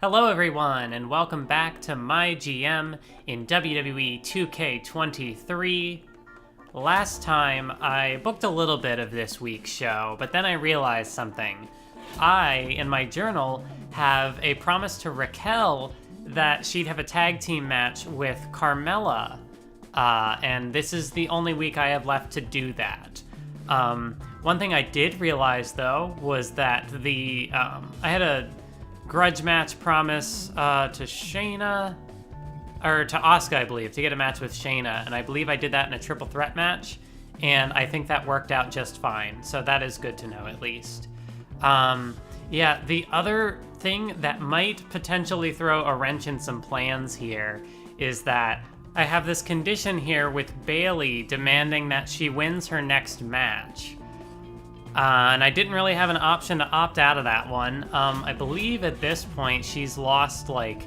Hello everyone, and welcome back to MyGM in WWE 2K23. Last time, I booked a little bit of this week's show, but then I realized something. I, in my journal, have a promise to Raquel that she'd have a tag team match with Carmella. And this is the only week I have left to do that. One thing I did realize, though, was that I had a grudge match promise to Shayna, or to Asuka, I believe, to get a match with Shayna, and I believe I did that in a triple threat match, and I think that worked out just fine, so that is good to know at least. Yeah, the other thing that might potentially throw a wrench in some plans here is that I have this condition here with Bayley demanding that she wins her next match. And I didn't really have an option to opt out of that one. I believe at this point she's lost like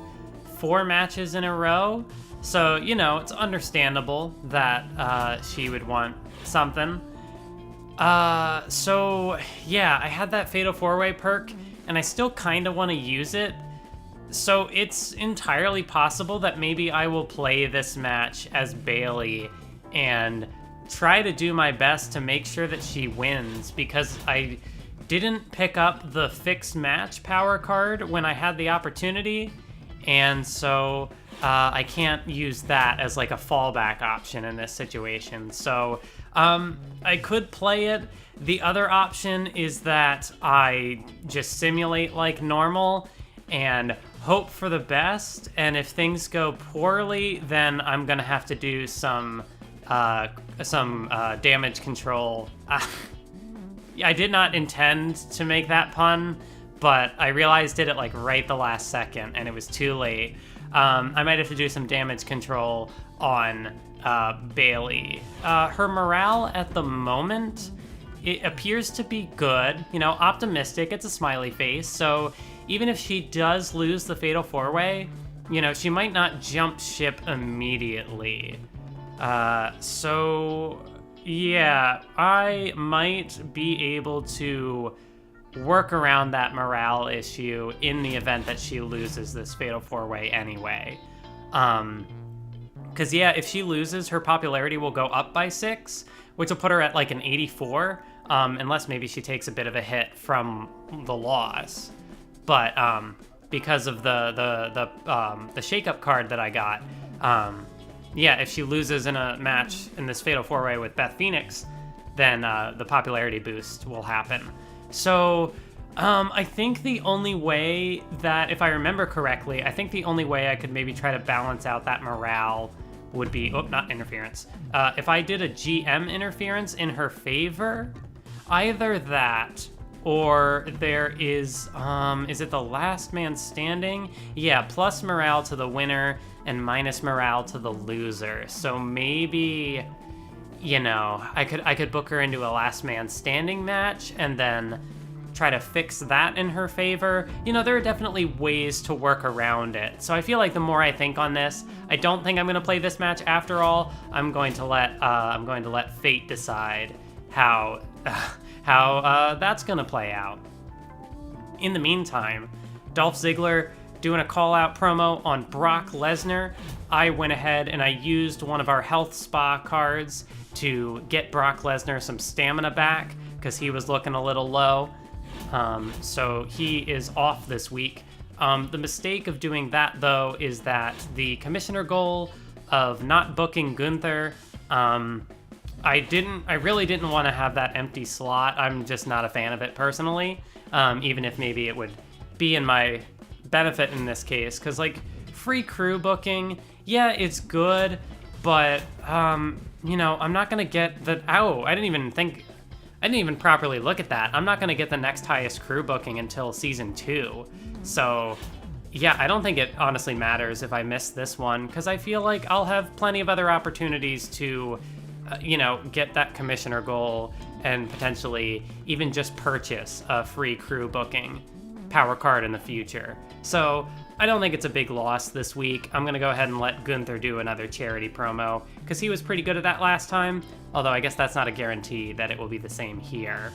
4 matches in a row. So, you know, it's understandable that she would want something. So, yeah, I had that Fatal 4-Way perk, and I still kind of want to use it. So it's entirely possible that maybe I will play this match as Bayley and try to do my best to make sure that she wins, because I didn't pick up the fixed match power card when I had the opportunity, and so I can't use that as like a fallback option in this situation. So I could play it. The other option is that I just simulate like normal and hope for the best, and if things go poorly, then I'm gonna have to do some damage control. I did not intend to make that pun, but I realized it at like right the last second, and it was too late. I might have to do some damage control on Bayley. Her morale at the moment, it appears to be good. You know, optimistic. It's a smiley face, so even if she does lose the Fatal 4-Way, you know, she might not jump ship immediately. So, yeah, I might be able to work around that morale issue in the event that she loses this Fatal 4-Way anyway. Because, yeah, if she loses, her popularity will go up by 6, which will put her at like an 84, unless maybe she takes a bit of a hit from the loss. But because of the shake-up card that I got, yeah, if she loses in a match in this Fatal 4-Way with Beth Phoenix, then the popularity boost will happen. So I think the only way that, if I remember correctly, I think the only way I could maybe try to balance out that morale would be, not interference. If I did a GM interference in her favor, either that, or there is it the last man standing? Yeah, plus morale to the winner and minus morale to the loser. So maybe, you know, I could book her into a last man standing match and then try to fix that in her favor. You know, there are definitely ways to work around it. So I feel like the more I think on this, I don't think I'm going to play this match after all. I'm going to let fate decide how that's gonna play out. In the meantime, Dolph Ziggler doing a call-out promo on Brock Lesnar. I went ahead and I used one of our health spa cards to get Brock Lesnar some stamina back, because he was looking a little low. So he is off this week. The mistake of doing that, though, is that the commissioner goal of not booking Gunther, I really didn't want to have that empty slot. I'm just not a fan of it personally, even if maybe it would be in my benefit in this case, because like free crew booking, yeah, it's good, but you know, I'm not gonna get the I didn't even properly look at that. I'm not gonna get the next highest crew booking until season 2, so yeah, I don't think it honestly matters if I miss this one, because I feel like I'll have plenty of other opportunities to you know, get that commissioner goal and potentially even just purchase a free crew booking power card in the future. So I don't think it's a big loss this week. I'm going to go ahead and let Gunther do another charity promo, because he was pretty good at that last time, although I guess that's not a guarantee that it will be the same here.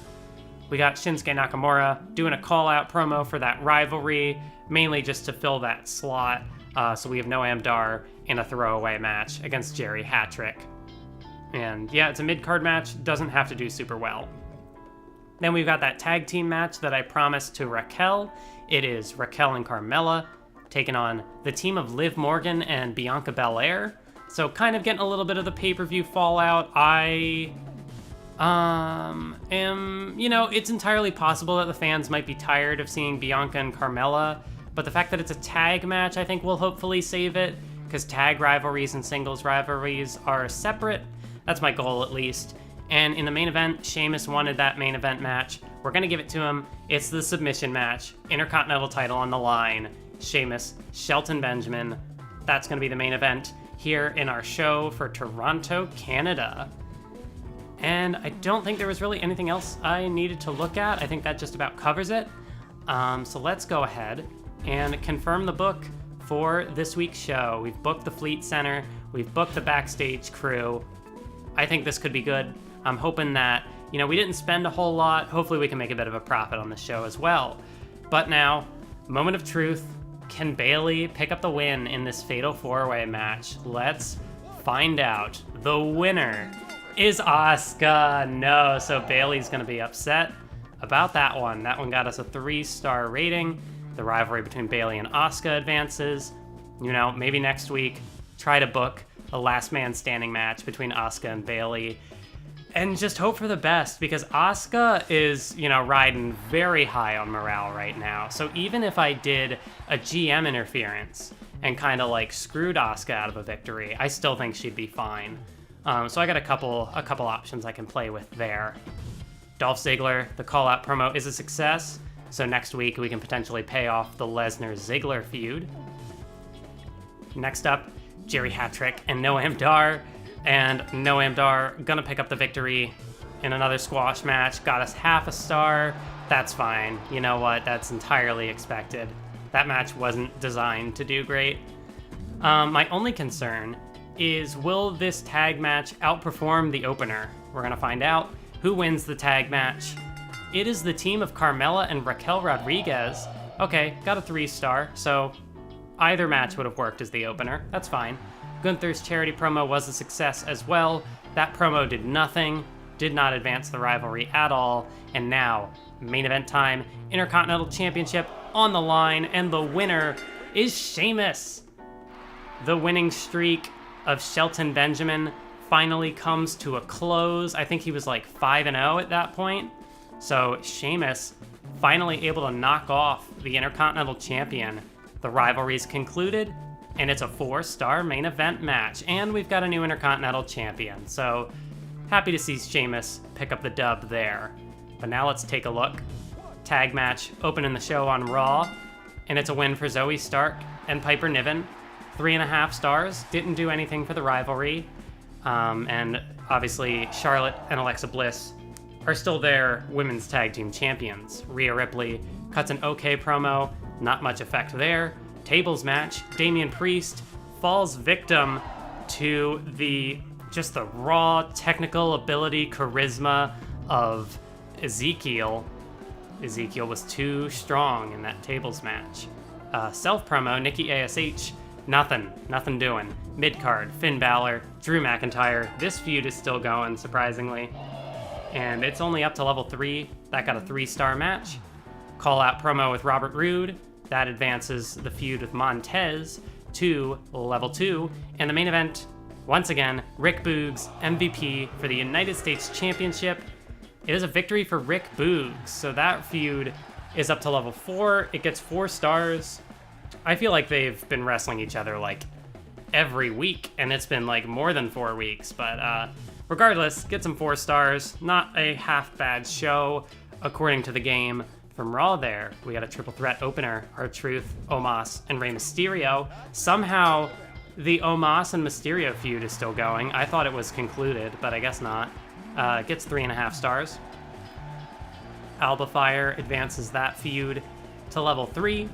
we got Shinsuke Nakamura doing a call-out promo for that rivalry, mainly just to fill that slot. So we have Noam Dar in a throwaway match against Jerry Hattrick. And yeah, it's a mid-card match, doesn't have to do super well. Then we've got that tag team match that I promised to Raquel. It is Raquel and Carmella taking on the team of Liv Morgan and Bianca Belair. So kind of getting a little bit of the pay-per-view fallout. It's entirely possible that the fans might be tired of seeing Bianca and Carmella, but the fact that it's a tag match I think will hopefully save it, because tag rivalries and singles rivalries are separate. That's my goal, at least. And in the main event, Sheamus wanted that main event match. We're gonna give it to him. It's the submission match, Intercontinental title on the line. Sheamus, Shelton Benjamin. That's gonna be the main event here in our show for Toronto, Canada. And I don't think there was really anything else I needed to look at. I think that just about covers it. So let's go ahead and confirm the book for this week's show. We've booked the Fleet Center. We've booked the backstage crew. I think this could be good. I'm hoping that, we didn't spend a whole lot. Hopefully we can make a bit of a profit on the show as well. But now, moment of truth. Can Bayley pick up the win in this Fatal 4-Way match? Let's find out. The winner is Asuka. No, so Bayley's gonna be upset about that one. That one got us a 3-star rating. The rivalry between Bayley and Asuka advances. Maybe next week, try to book a last man standing match between Asuka and Bayley. And just hope for the best, because Asuka is, riding very high on morale right now. So even if I did a GM interference and kind of screwed Asuka out of a victory, I still think she'd be fine. So I got a couple options I can play with there. Dolph Ziggler, the call-out promo is a success. So next week we can potentially pay off the Lesnar-Ziggler feud. Next up, Jerry Hattrick and Noam Dar. And Noam Dar gonna pick up the victory in another squash match. Got us half a star. That's fine. You know what? That's entirely expected. That match wasn't designed to do great. My only concern is, will this tag match outperform the opener? We're gonna find out who wins the tag match. It is the team of Carmella and Raquel Rodriguez. Okay, got a 3-star, so either match would have worked as the opener. That's fine. Gunther's charity promo was a success as well. That promo did nothing, did not advance the rivalry at all, and now, main event time, Intercontinental Championship on the line, and the winner is Sheamus. The winning streak of Shelton Benjamin finally comes to a close. I think he was 5-0 at that point. So Sheamus finally able to knock off the Intercontinental Champion. The rivalry's concluded, and it's a 4-star main event match, and we've got a new Intercontinental Champion, so happy to see Sheamus pick up the dub there. But now let's take a look. Tag match opening the show on Raw, and it's a win for Zoe Stark and Piper Niven. 3.5 stars, didn't do anything for the rivalry, and obviously Charlotte and Alexa Bliss are still their women's tag team champions. Rhea Ripley cuts an okay promo, not much effect there. Tables match, Damian Priest falls victim to the raw technical ability, charisma of Ezekiel. Ezekiel was too strong in that tables match. Self promo, Nikki ASH, nothing doing. Mid-card, Finn Balor, Drew McIntyre. This feud is still going, surprisingly. And it's only up to level 3. That got a 3-star match. Call-out promo with Robert Roode. That advances the feud with Montez to level 2. And the main event, once again, Rick Boogs, MVP for the United States Championship. It is a victory for Rick Boogs. So that feud is up to level 4. It gets 4 stars. I feel like they've been wrestling each other every week, and it's been more than 4 weeks. But regardless, get some 4 stars. Not a half-bad show, according to the game. From Raw there, we got a triple threat opener, R-Truth, Omos, and Rey Mysterio. Somehow, the Omos and Mysterio feud is still going. I thought it was concluded, but I guess not. Gets 3.5 stars. Alba Fire advances that feud to level 3.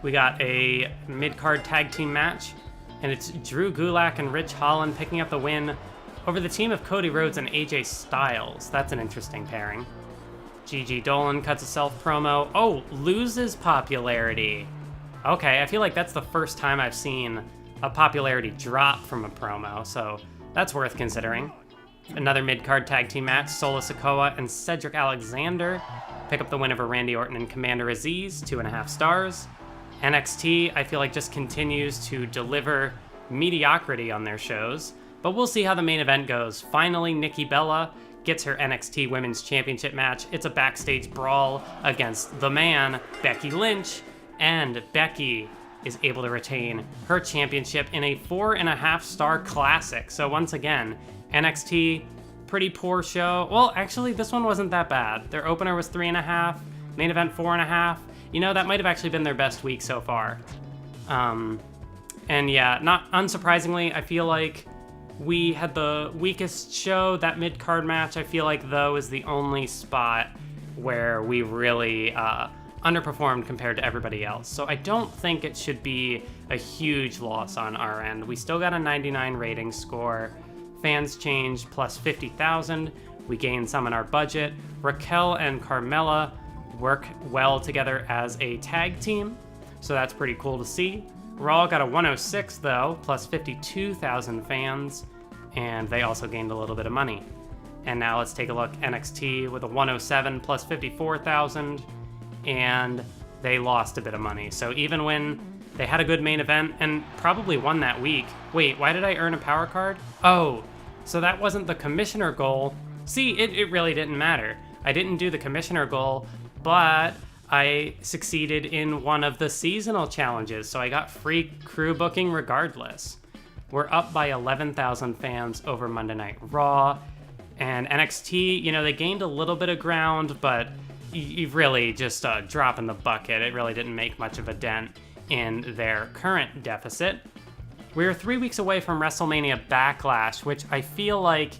We got a mid-card tag team match, and it's Drew Gulak and Rich Holland picking up the win over the team of Cody Rhodes and AJ Styles. That's an interesting pairing. Gigi Dolan cuts a self promo. Oh, loses popularity. Okay, I feel like that's the first time I've seen a popularity drop from a promo, so that's worth considering. Another mid-card tag team match, Solo Sikoa and Cedric Alexander pick up the win over Randy Orton and Commander Aziz, 2.5 stars. NXT, I feel like, just continues to deliver mediocrity on their shows, but we'll see how the main event goes. Finally, Nikki Bella gets her NXT Women's Championship match. It's a backstage brawl against the man, Becky Lynch, and Becky is able to retain her championship in a 4.5-star classic. So once again, NXT, pretty poor show. Well, actually, this one wasn't that bad. Their opener was 3.5, main event 4.5. You know, that might have actually been their best week so far. And yeah, not unsurprisingly, I feel like we had the weakest show. That mid-card match, I feel like, though, is the only spot where we really underperformed compared to everybody else. So I don't think it should be a huge loss on our end. We still got a 99 rating score. Fans change plus 50,000. We gain some in our budget. Raquel and Carmella work well together as a tag team, so that's pretty cool to see. Raw got a 106 though, plus 52,000 fans, and they also gained a little bit of money. And now let's take a look. NXT with a 107 plus 54,000, and they lost a bit of money. So even when they had a good main event and probably won that week. Wait, why did I earn a power card? Oh, so that wasn't the commissioner goal. See, it really didn't matter. I didn't do the commissioner goal, but I succeeded in one of the seasonal challenges, so I got free crew booking regardless. We're up by 11,000 fans over Monday Night Raw, and NXT, you know, they gained a little bit of ground, but you've really just a drop in the bucket. It really didn't make much of a dent in their current deficit. We're 3 weeks away from WrestleMania Backlash, which I feel like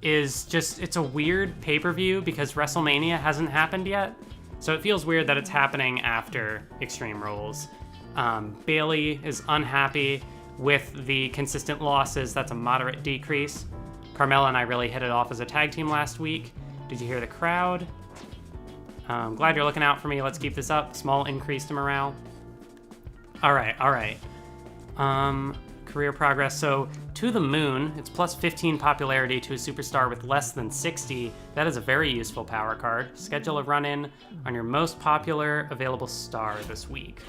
is just, it's a weird pay-per-view because WrestleMania hasn't happened yet. So it feels weird that it's happening after Extreme Rules. Bayley is unhappy with the consistent losses. That's a moderate decrease. Carmella and I really hit it off as a tag team last week. Did you hear the crowd? Glad you're looking out for me. Let's keep this up. Small increase to morale. All right. Career progress. So To the Moon, it's plus 15 popularity to a superstar with less than 60. That is a very useful power card. Schedule a run-in on your most popular available star this week.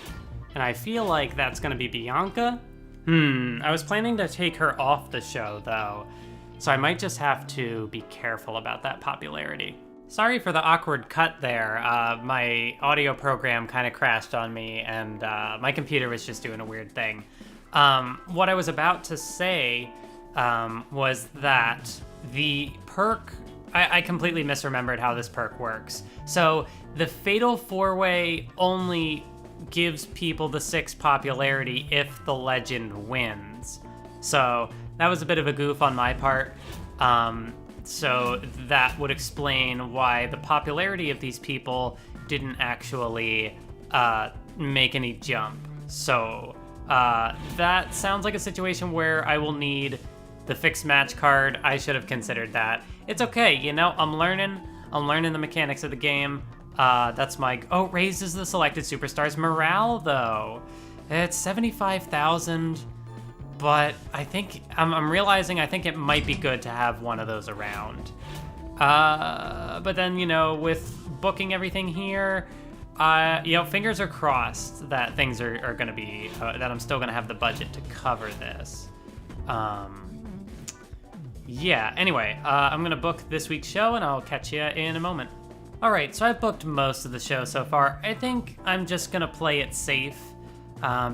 And I feel like that's gonna be Bianca. I was planning to take her off the show though, so I might just have to be careful about that popularity. Sorry for the awkward cut there. My audio program kind of crashed on me, and my computer was just doing a weird thing. What I was about to say was that the perk, I completely misremembered how this perk works. So the Fatal 4-Way only gives people the 6 popularity if the legend wins. So that was a bit of a goof on my part. So that would explain why the popularity of these people didn't actually make any jump. So that sounds like a situation where I will need the fixed match card. I should have considered that. It's okay, you know, I'm learning the mechanics of the game. That's my, oh, raises the selected superstars morale though. It's 75,000. But I think, I'm realizing I think it might be good to have one of those around. But then, you know, with booking everything here, you know, fingers are crossed that things are going to be, that I'm still going to have the budget to cover this. Yeah, anyway, I'm going to book this week's show and I'll catch you in a moment. All right, so I've booked most of the show so far. I think I'm just going to play it safe.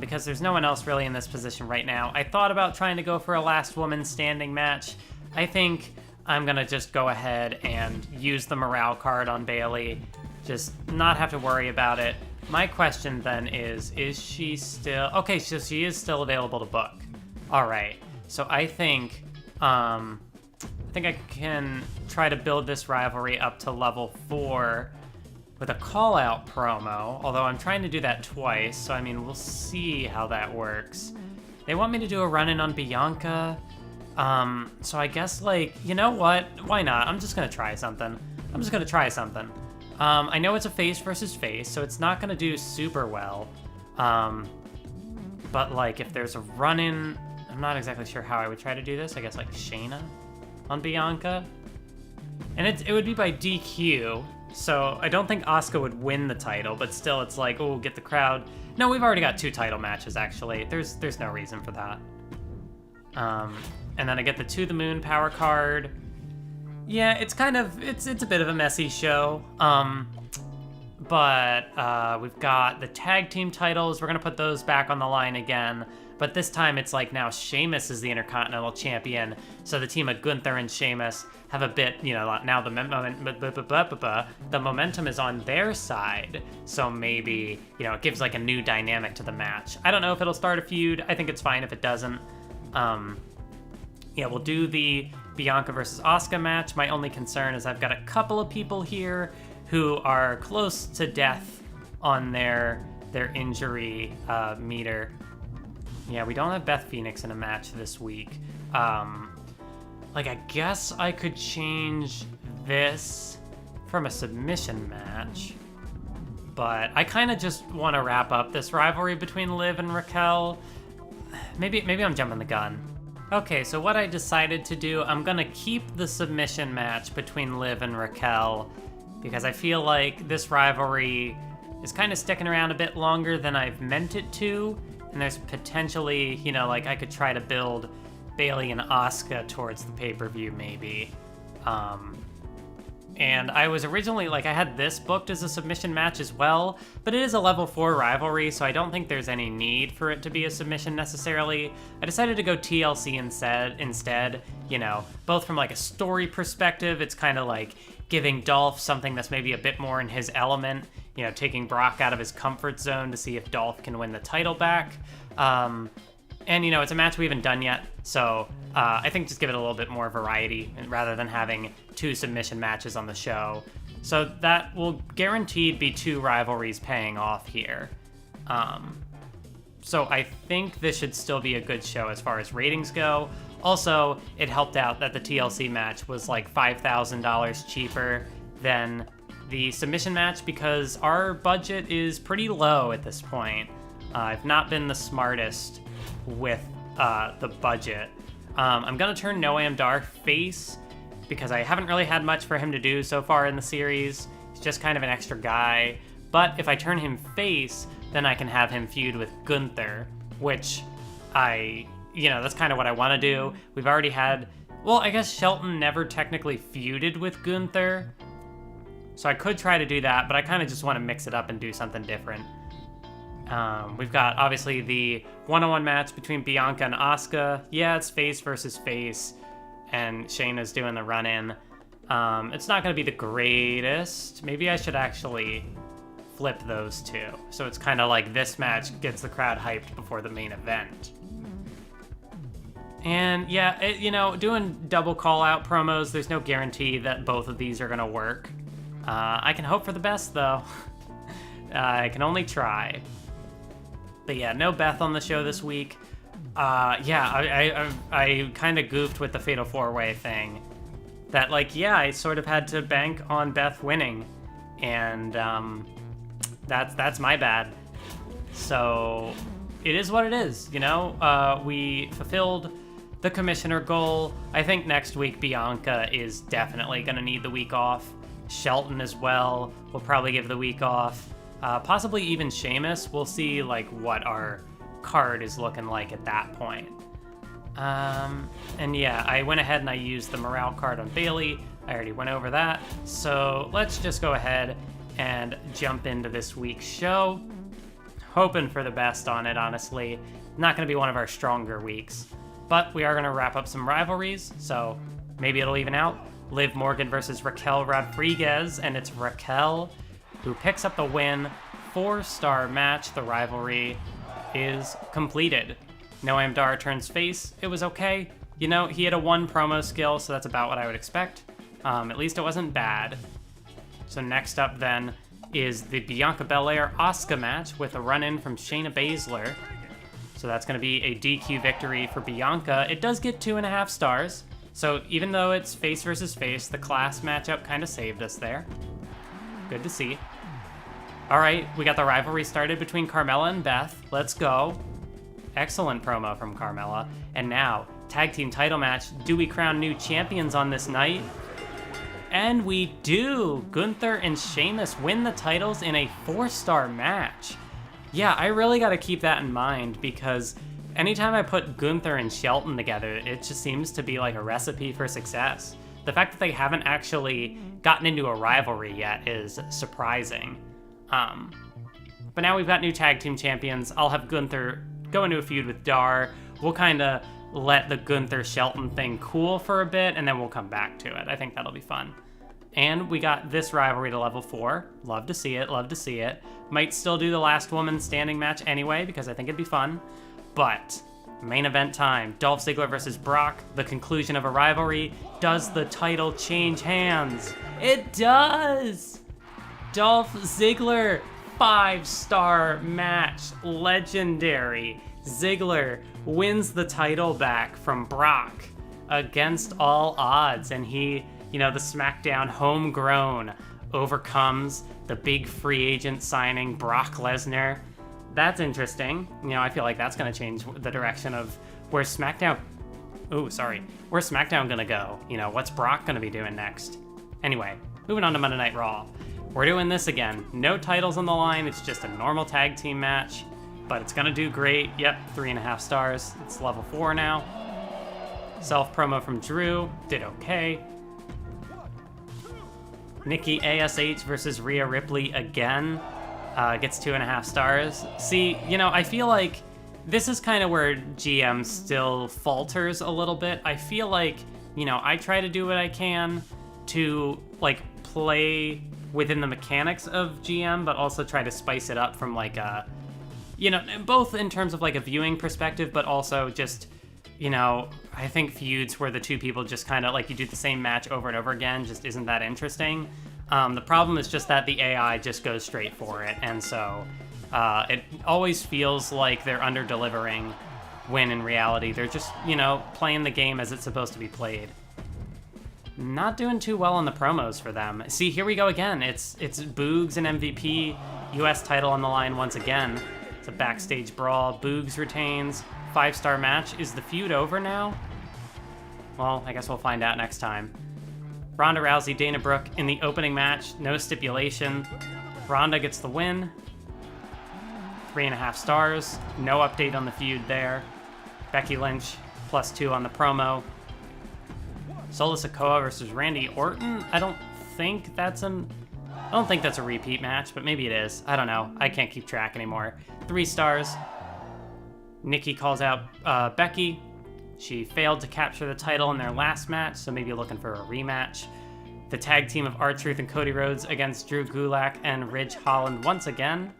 Because there's no one else really in this position right now. I thought about trying to go for a last woman standing match. I think I'm gonna just go ahead and use the morale card on Bayley, just not have to worry about it. My question then is she still, okay, so she is still available to book. All right, so I think I can try to build this rivalry up to level 4 with a call-out promo, although I'm trying to do that twice, so I mean, we'll see how that works. They want me to do a run-in on Bianca, so I guess, like, you know what? Why not? I'm just gonna try something. I know it's a face versus face, so it's not gonna do super well. But like if there's a run-in, I'm not exactly sure how I would try to do this. I guess like Shayna on Bianca. And it would be by DQ, so I don't think Asuka would win the title, but still it's like, oh, get the crowd. No, we've already got 2 title matches, actually. There's no reason for that. And then I get the To The Moon power card. Yeah, it's kind of, it's a bit of a messy show. But we've got the tag team titles. We're gonna put those back on the line again. But this time it's like now Sheamus is the Intercontinental Champion. So the team of Gunther and Sheamus have a bit, you know, now the momentum is on their side. So maybe, you know, it gives like a new dynamic to the match. I don't know if it'll start a feud. I think it's fine if it doesn't. Yeah, we'll do the Bianca versus Asuka match. My only concern is I've got a couple of people here who are close to death on their injury meter. Yeah, we don't have Beth Phoenix in a match this week. Like, I guess I could change this from a submission match, but I kind of just want to wrap up this rivalry between Liv and Raquel. Maybe I'm jumping the gun. Okay, so what I decided to do, I'm gonna keep the submission match between Liv and Raquel because I feel like this rivalry is kind of sticking around a bit longer than I've meant it to, and there's potentially, you know, like I could try to build Bayley and Asuka towards the pay-per-view maybe. And I was originally, like, I had this booked as a submission match as well, but it is a level 4 rivalry, so I don't think there's any need for it to be a submission necessarily. I decided to go TLC instead, you know, both from like a story perspective, it's kind of like giving Dolph something that's maybe a bit more in his element, you know, taking Brock out of his comfort zone to see if Dolph can win the title back. And, you know, it's a match we haven't done yet, so I think just give it a little bit more variety rather than having 2 submission matches on the show. So that will guaranteed be 2 rivalries paying off here. So I think this should still be a good show as far as ratings go. Also, it helped out that the TLC match was like $5,000 cheaper than the submission match because our budget is pretty low at this point. I've not been the smartest with the budget. I'm gonna turn Noam Dar face because I haven't really had much for him to do so far in the series. He's just kind of an extra guy. But if I turn him face, then I can have him feud with Gunther, which that's kind of what I want to do. We've already had, well, I guess Shelton never technically feuded with Gunther, so I could try to do that, but I kind of just want to mix it up and do something different. We've got, obviously, the one-on-one match between Bianca and Asuka. Yeah, it's face versus face, and Shayna's doing the run-in. It's not going to be the greatest. Maybe I should actually flip those 2. So it's kind of like this match gets the crowd hyped before the main event. And yeah, doing double call-out promos, there's no guarantee that both of these are going to work. I can hope for the best, though. I can only try. But yeah, no Beth on the show this week. I kind of goofed with the Fatal 4-Way thing. That, I sort of had to bank on Beth winning. And that's my bad. So it is what it is, we fulfilled the commissioner goal. I think next week Bianca is definitely going to need the week off. Shelton as well will probably give the week off. Possibly even Sheamus. We'll see what our card is looking like at that point. And yeah, I went ahead and I used the morale card on Bayley. I already went over that. So let's just go ahead and jump into this week's show. Hoping for the best on it, honestly. Not going to be one of our stronger weeks. But we are going to wrap up some rivalries, so maybe it'll even out. Liv Morgan versus Raquel Rodriguez, and it's Raquel who picks up the win. 4-star match. The rivalry is completed. Noam Dar turns face. It was okay. He had a 1 promo skill, so that's about what I would expect. At least it wasn't bad. So next up then is the Bianca Belair Asuka match with a run-in from Shayna Baszler. So that's going to be a DQ victory for Bianca. It does get 2.5 stars. So even though it's face versus face, the class matchup kind of saved us there. Good to see. All right, we got the rivalry started between Carmella and Beth. Let's go. Excellent promo from Carmella. And now, tag team title match. Do we crown new champions on this night? And we do. Gunther and Sheamus win the titles in a 4-star match. Yeah, I really got to keep that in mind because anytime I put Gunther and Shelton together, it just seems to be like a recipe for success. The fact that they haven't actually gotten into a rivalry yet is surprising. But now we've got new tag team champions. I'll have Gunther go into a feud with Dar. We'll kind of let the Gunther-Shelton thing cool for a bit, and then we'll come back to it. I think that'll be fun. And we got this rivalry to level 4. Love to see it, love to see it. Might still do the last woman standing match anyway, because I think it'd be fun. But main event time. Dolph Ziggler versus Brock. The conclusion of a rivalry. Does the title change hands? It does! Dolph Ziggler, 5-star match. Legendary. Ziggler wins the title back from Brock against all odds, and he, the SmackDown homegrown overcomes the big free agent signing Brock Lesnar. That's interesting. I feel like that's going to change the direction of where SmackDown... Where's SmackDown going to go? What's Brock going to be doing next? Anyway, moving on to Monday Night Raw. We're doing this again. No titles on the line. It's just a normal tag team match. But it's gonna do great. Yep, 3.5 stars. It's level 4 now. Self promo from Drew, did okay. Nikki ASH versus Rhea Ripley again, gets 2.5 stars. See, I feel like this is kind of where GM still falters a little bit. I feel like, I try to do what I can to play within the mechanics of GM, but also try to spice it up from both in terms of a viewing perspective, but also just, I think feuds where the two people just kind of you do the same match over and over again just isn't that interesting. The problem is just that the AI just goes straight for it, and so it always feels like they're under-delivering when in reality they're just, playing the game as it's supposed to be played. Not doing too well on the promos for them. See, here we go again. It's Boogs and MVP, US title on the line once again. It's a backstage brawl. Boogs retains. 5-star match. Is the feud over now? Well, I guess we'll find out next time. Ronda Rousey, Dana Brooke in the opening match. No stipulation. Ronda gets the win. 3.5 stars. No update on the feud there. Becky Lynch, +2 on the promo. Solo Sikoa versus Randy Orton. I don't think that's a repeat match, but maybe it is. I don't know. I can't keep track anymore. 3 stars. Nikki calls out Becky. She failed to capture the title in their last match, so maybe looking for a rematch. The tag team of R-Truth and Cody Rhodes against Drew Gulak and Ridge Holland once again.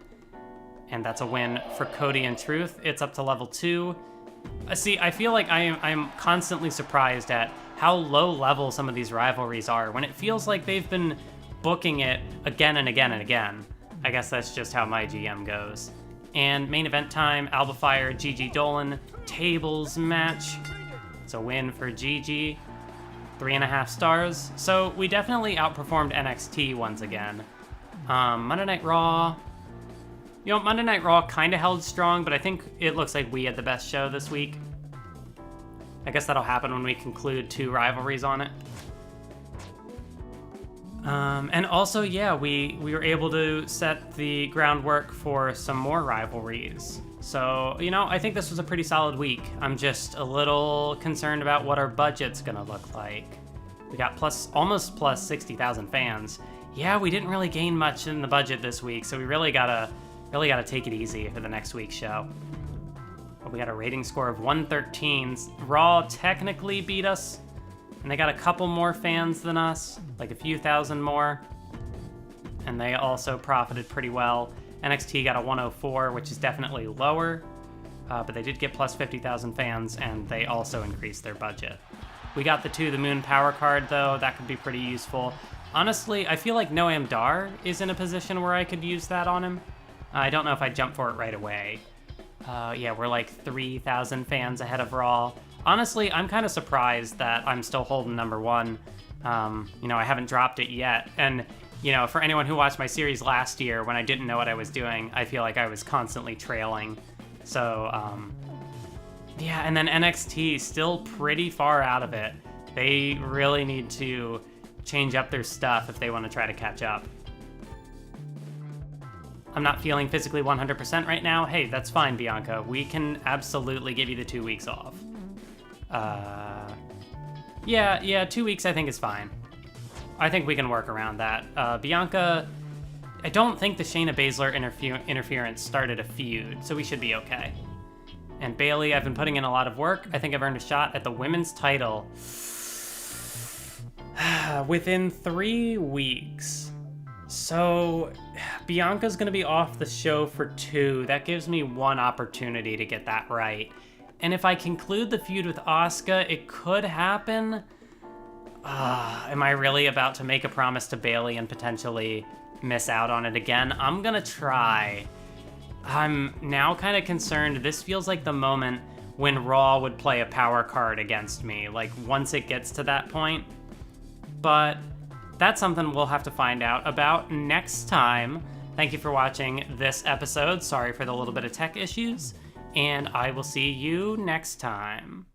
And that's a win for Cody and Truth. It's up to level 2. See, I feel like I'm constantly surprised at how low level some of these rivalries are when it feels like they've been booking it again and again and again. I guess that's just how MyGM goes. And main event time, Alba Fire, Gigi Dolan, tables match. It's a win for Gigi. 3.5 stars. So we definitely outperformed NXT once again. Monday Night Raw. Monday Night Raw kind of held strong, but I think it looks like we had the best show this week. I guess that'll happen when we conclude 2 rivalries on it. And also, yeah, we were able to set the groundwork for some more rivalries. So, I think this was a pretty solid week. I'm just a little concerned about what our budget's gonna look like. We got almost plus 60,000 fans. Yeah, we didn't really gain much in the budget this week, so we really gotta take it easy for the next week's show. But we got a rating score of 113. Raw technically beat us, and they got a couple more fans than us, like a few thousand more, and they also profited pretty well. NXT got a 104, which is definitely lower, but they did get plus 50,000 fans, and they also increased their budget. We got the To The Moon power card, though. That could be pretty useful. Honestly, I feel like Noam Dar is in a position where I could use that on him. I don't know if I'd jump for it right away. Yeah, we're like 3,000 fans ahead of Raw. Honestly, I'm kind of surprised that I'm still holding number 1. I haven't dropped it yet. And You know, for anyone who watched my series last year when I didn't know what I was doing, I feel like I was constantly trailing. So, yeah, and then NXT, still pretty far out of it. They really need to change up their stuff if they want to try to catch up. I'm not feeling physically 100% right now. Hey, that's fine, Bianca. We can absolutely give you the 2 weeks off. Yeah, 2 weeks I think is fine. I think we can work around that. Bianca, I don't think the Shayna Baszler interference started a feud, so we should be okay. And Bayley, I've been putting in a lot of work. I think I've earned a shot at the women's title within 3 weeks. So Bianca's gonna be off the show for 2. That gives me 1 opportunity to get that right. And if I conclude the feud with Asuka, it could happen. Am I really about to make a promise to Bayley and potentially miss out on it again? I'm gonna try. I'm now kind of concerned. This feels like the moment when Raw would play a power card against me, like once it gets to that point. But that's something we'll have to find out about next time. Thank you for watching this episode. Sorry for the little bit of tech issues, and I will see you next time.